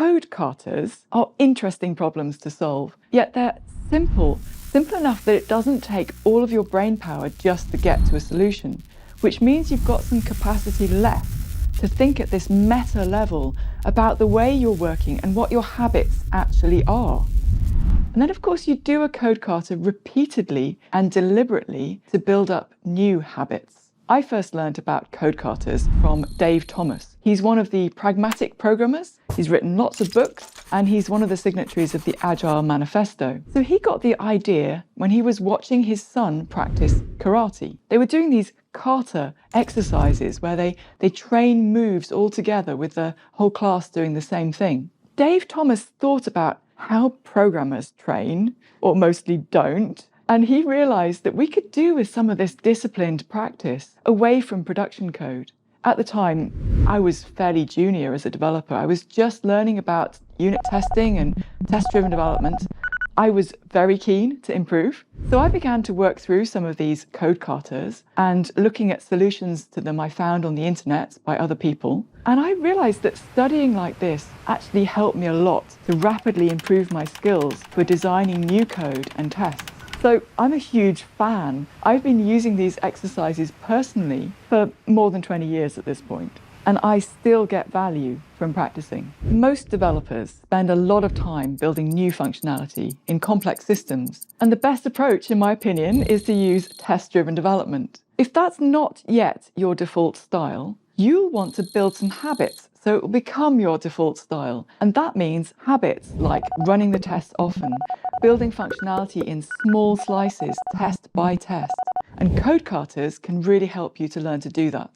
Code katas are interesting problems to solve, yet they're simple enough that it doesn't take all of your brain power just to get to a solution, which means you've got some capacity left to think at this meta level about the way you're working and what your habits actually are. And then, of course, you do a code kata repeatedly and deliberately to build up new habits. I first learned about code katas from Dave Thomas. He's one of the pragmatic programmers. He's written lots of books, and he's one of the signatories of the Agile Manifesto. So he got the idea when he was watching his son practice karate. They were doing these kata exercises where they train moves all together with the whole class doing the same thing. Dave Thomas thought about how programmers train, or mostly don't, and he realized that we could do with some of this disciplined practice away from production code. At the time, I was fairly junior as a developer. I was just learning about unit testing and test-driven development. I was very keen to improve. So I began to work through some of these code katas and looking at solutions to them I found on the internet by other people. And I realized that studying like this actually helped me a lot to rapidly improve my skills for designing new code and tests. So I'm a huge fan. I've been using these exercises personally for more than 20 years at this point, and I still get value from practicing. Most developers spend a lot of time building new functionality in complex systems, and the best approach, in my opinion, is to use test-driven development. If that's not yet your default style, you'll want to build some habits so it will become your default style. And that means habits like running the tests often, building functionality in small slices, test by test. And code katas can really help you to learn to do that.